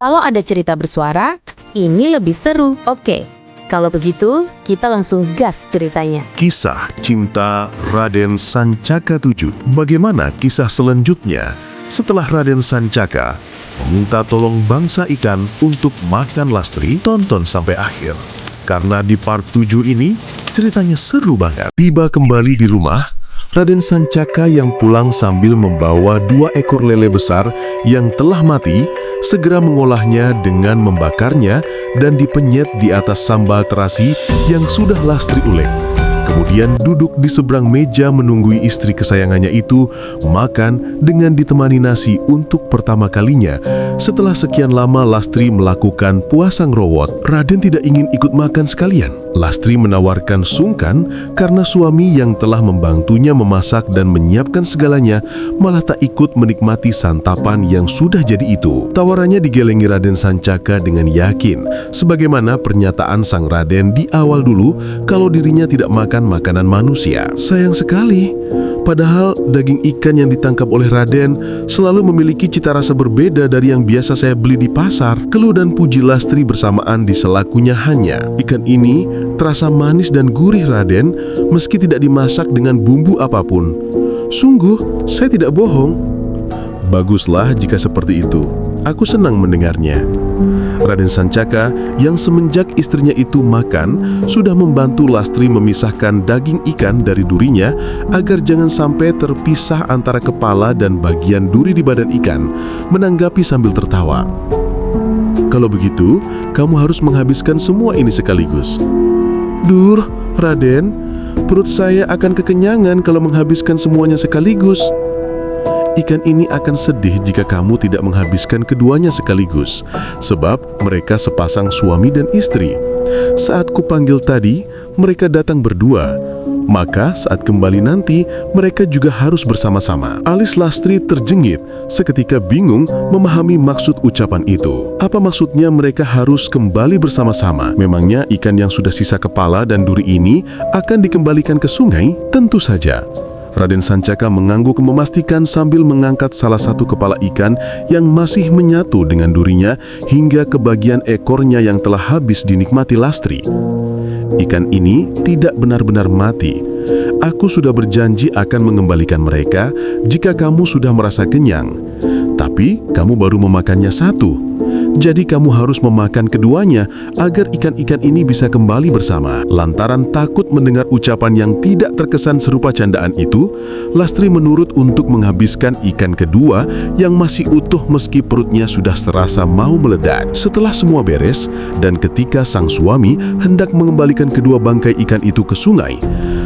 Kalau ada cerita bersuara, ini lebih seru. Oke, kalau begitu kita langsung gas ceritanya. Kisah Cinta Raden Sancaka 7. Bagaimana kisah selanjutnya setelah Raden Sancaka meminta tolong bangsa ikan untuk makan Lastri? Tonton sampai akhir, karena di part 7 ini ceritanya seru banget. Tiba kembali di rumah, Raden Sancaka yang pulang sambil membawa 2 ekor lele besar yang telah mati, segera mengolahnya dengan membakarnya dan dipenyet di atas sambal terasi yang sudah Lastri ulek. Kemudian duduk di seberang meja menunggui istri kesayangannya itu makan dengan ditemani nasi untuk pertama kalinya. Setelah sekian lama Lastri melakukan puasa ngerowot, Raden tidak ingin ikut makan sekalian. Lastri menawarkan sungkan karena suami yang telah membantunya memasak dan menyiapkan segalanya malah tak ikut menikmati santapan yang sudah jadi itu. Tawarannya digelengi Raden Sancaka dengan yakin, sebagaimana pernyataan sang Raden di awal dulu kalau dirinya tidak makan makanan manusia. Sayang sekali, padahal daging ikan yang ditangkap oleh Raden selalu memiliki cita rasa berbeda dari yang biasa saya beli di pasar. Keluh dan puji Lastri bersamaan di selakunya hanya, ikan ini terasa manis dan gurih Raden, meski tidak dimasak dengan bumbu apapun. Sungguh, saya tidak bohong. Baguslah jika seperti itu. Aku senang mendengarnya. Raden Sancaka yang semenjak istrinya itu makan, sudah membantu Lastri memisahkan daging ikan dari durinya agar jangan sampai terpisah antara kepala dan bagian duri di badan ikan, menanggapi sambil tertawa. Kalau begitu, kamu harus menghabiskan semua ini sekaligus. Dur, Raden, perut saya akan kekenyangan kalau menghabiskan semuanya sekaligus. Ikan ini akan sedih jika kamu tidak menghabiskan keduanya sekaligus, sebab mereka sepasang suami dan istri. Saat kupanggil tadi, mereka datang berdua. Maka saat kembali nanti, mereka juga harus bersama-sama. Alis Lastri terjengit, seketika bingung memahami maksud ucapan itu. Apa maksudnya mereka harus kembali bersama-sama? Memangnya ikan yang sudah sisa kepala dan duri ini akan dikembalikan ke sungai? Tentu saja. Raden Sancaka mengangguk memastikan sambil mengangkat salah satu kepala ikan yang masih menyatu dengan durinya hingga ke bagian ekornya yang telah habis dinikmati Lastri. Ikan ini tidak benar-benar mati. Aku sudah berjanji akan mengembalikan mereka jika kamu sudah merasa kenyang. Tapi kamu baru memakannya satu. Jadi kamu harus memakan keduanya agar ikan-ikan ini bisa kembali bersama. Lantaran takut mendengar ucapan yang tidak terkesan serupa candaan itu, Lastri menurut untuk menghabiskan ikan kedua yang masih utuh meski perutnya sudah serasa mau meledak. Setelah semua beres, dan ketika sang suami hendak mengembalikan kedua bangkai ikan itu ke sungai,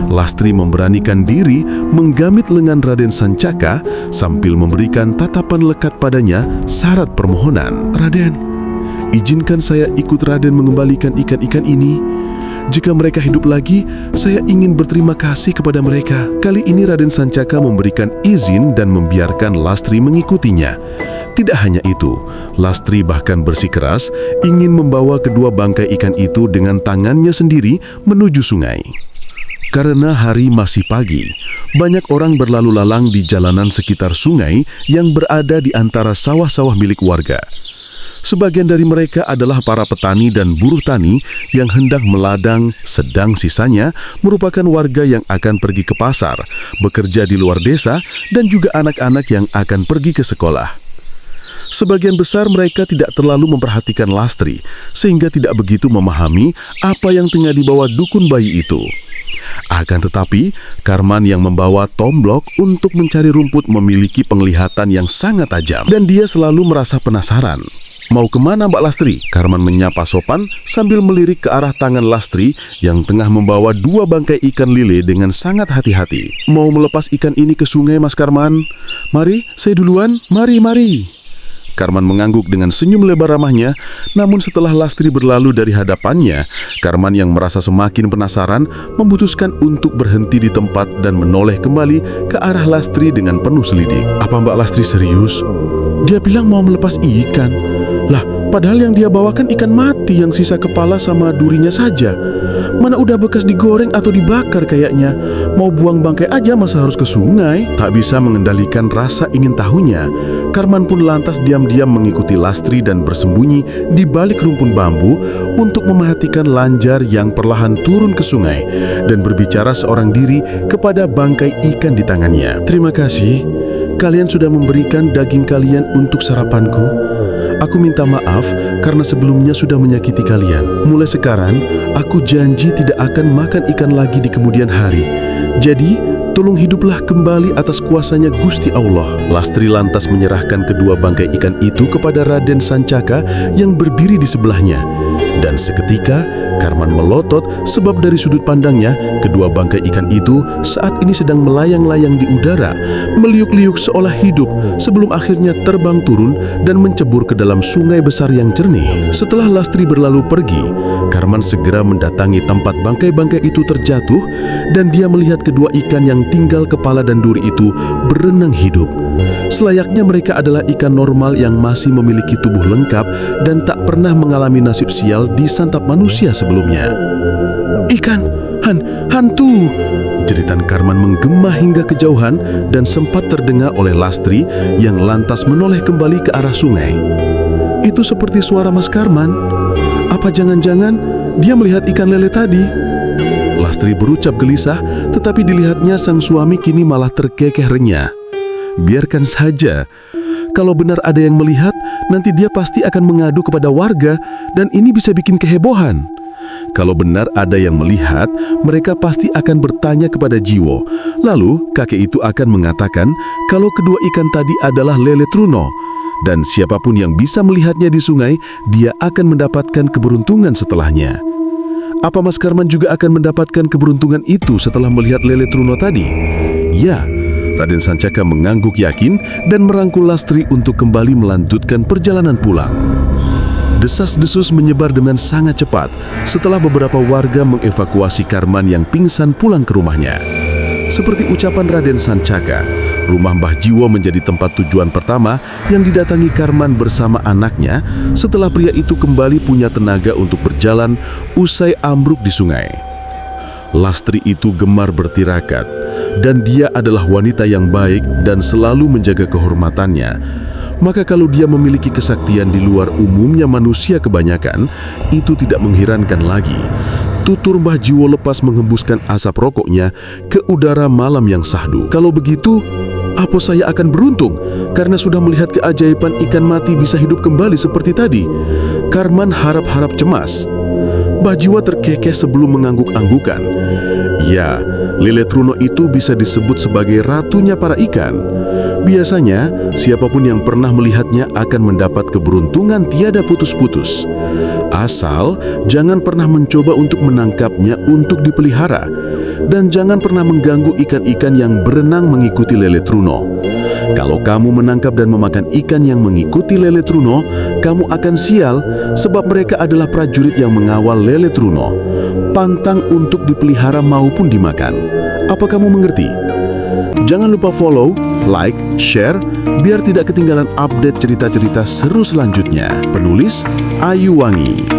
Lastri memberanikan diri menggamit lengan Raden Sancaka sambil memberikan tatapan lekat padanya syarat permohonan. Raden, izinkan saya ikut Raden mengembalikan ikan-ikan ini. Jika mereka hidup lagi, saya ingin berterima kasih kepada mereka. Kali ini Raden Sancaka memberikan izin dan membiarkan Lastri mengikutinya. Tidak hanya itu, Lastri bahkan bersikeras ingin membawa kedua bangkai ikan itu dengan tangannya sendiri menuju sungai. Karena hari masih pagi, banyak orang berlalu lalang di jalanan sekitar sungai yang berada di antara sawah-sawah milik warga. Sebagian dari mereka adalah para petani dan buruh tani yang hendak meladang, sedang sisanya merupakan warga yang akan pergi ke pasar, bekerja di luar desa, dan juga anak-anak yang akan pergi ke sekolah. Sebagian besar mereka tidak terlalu memperhatikan Lastri, sehingga tidak begitu memahami apa yang tengah dibawa dukun bayi itu. Akan tetapi, Karman yang membawa tomblok untuk mencari rumput memiliki penglihatan yang sangat tajam, dan dia selalu merasa penasaran. Mau kemana Mbak Lastri? Karman menyapa sopan sambil melirik ke arah tangan Lastri yang tengah membawa 2 bangkai ikan lele dengan sangat hati-hati. Mau melepas ikan ini ke sungai Mas Karman? Mari, saya duluan. Mari. Karman mengangguk dengan senyum lebar ramahnya, namun setelah Lastri berlalu dari hadapannya, Karman yang merasa semakin penasaran memutuskan untuk berhenti di tempat dan menoleh kembali ke arah Lastri dengan penuh selidik. Apa Mbak Lastri serius? Dia bilang mau melepas ikan. Lah, padahal yang dia bawakan ikan mati yang sisa kepala sama durinya saja. Mana udah bekas digoreng atau dibakar kayaknya. Mau buang bangkai aja masa harus ke sungai? Tak bisa mengendalikan rasa ingin tahunya, Karman pun lantas diam-diam mengikuti Lastri dan bersembunyi di balik rumpun bambu untuk memerhatikan lanjar yang perlahan turun ke sungai dan berbicara seorang diri kepada bangkai ikan di tangannya. Terima kasih, kalian sudah memberikan daging kalian untuk sarapanku. Aku minta maaf karena sebelumnya sudah menyakiti kalian. Mulai sekarang, aku janji tidak akan makan ikan lagi di kemudian hari. Jadi, tolong hiduplah kembali atas kuasanya Gusti Allah. Lastri lantas menyerahkan kedua bangkai ikan itu kepada Raden Sancaka yang berdiri di sebelahnya. Dan seketika, Karman melotot sebab dari sudut pandangnya, kedua bangkai ikan itu saat ini sedang melayang-layang di udara, meliuk-liuk seolah hidup sebelum akhirnya terbang turun dan mencebur ke dalam sungai besar yang jernih. Setelah Lastri berlalu pergi, Karman segera mendatangi tempat bangkai-bangkai itu terjatuh dan dia melihat kedua ikan yang tinggal kepala dan duri itu berenang hidup. Selayaknya mereka adalah ikan normal yang masih memiliki tubuh lengkap dan tak pernah mengalami nasib sial disantap manusia sebelumnya. Ikan, hantu! Jeritan Karman menggema hingga kejauhan dan sempat terdengar oleh Lastri yang lantas menoleh kembali ke arah sungai. Itu seperti suara Mas Karman. Apa jangan-jangan dia melihat ikan lele tadi? Lastri berucap gelisah, tetapi dilihatnya sang suami kini malah terkekeh renyah. Biarkan saja. Kalau benar ada yang melihat, nanti dia pasti akan mengadu kepada warga dan ini bisa bikin kehebohan. Kalau benar ada yang melihat, mereka pasti akan bertanya kepada Jiwo. Lalu kakek itu akan mengatakan kalau kedua ikan tadi adalah lele Truno. Dan siapapun yang bisa melihatnya di sungai, dia akan mendapatkan keberuntungan setelahnya. Apa Mas Karman juga akan mendapatkan keberuntungan itu setelah melihat lele Truno tadi? Ya, Raden Sancaka mengangguk yakin dan merangkul Lastri untuk kembali melanjutkan perjalanan pulang. Desas-desus menyebar dengan sangat cepat setelah beberapa warga mengevakuasi Karman yang pingsan pulang ke rumahnya. Seperti ucapan Raden Sancaka, rumah Mbah Jiwo menjadi tempat tujuan pertama yang didatangi Karman bersama anaknya setelah pria itu kembali punya tenaga untuk berjalan usai ambruk di sungai. Lastri itu gemar bertirakat, dan dia adalah wanita yang baik dan selalu menjaga kehormatannya. Maka kalau dia memiliki kesaktian di luar umumnya manusia kebanyakan, itu tidak mengherankan lagi. Tutur Mbah Jiwo lepas menghembuskan asap rokoknya ke udara malam yang sahdu. Kalau begitu, apa saya akan beruntung karena sudah melihat keajaiban ikan mati bisa hidup kembali seperti tadi? Karman harap-harap cemas. Mbah Jiwo terkekeh sebelum mengangguk-anggukan. Ya, lele Truno itu bisa disebut sebagai ratunya para ikan. Biasanya, siapapun yang pernah melihatnya akan mendapat keberuntungan tiada putus-putus. Asal jangan pernah mencoba untuk menangkapnya untuk dipelihara. Dan jangan pernah mengganggu ikan-ikan yang berenang mengikuti lele Truno. Kalau kamu menangkap dan memakan ikan yang mengikuti lele Truno, kamu akan sial sebab mereka adalah prajurit yang mengawal lele Truno. Pantang untuk dipelihara maupun dimakan. Apa kamu mengerti? Jangan lupa follow, like, share, biar tidak ketinggalan update cerita-cerita seru selanjutnya. Penulis Ayu Wangi.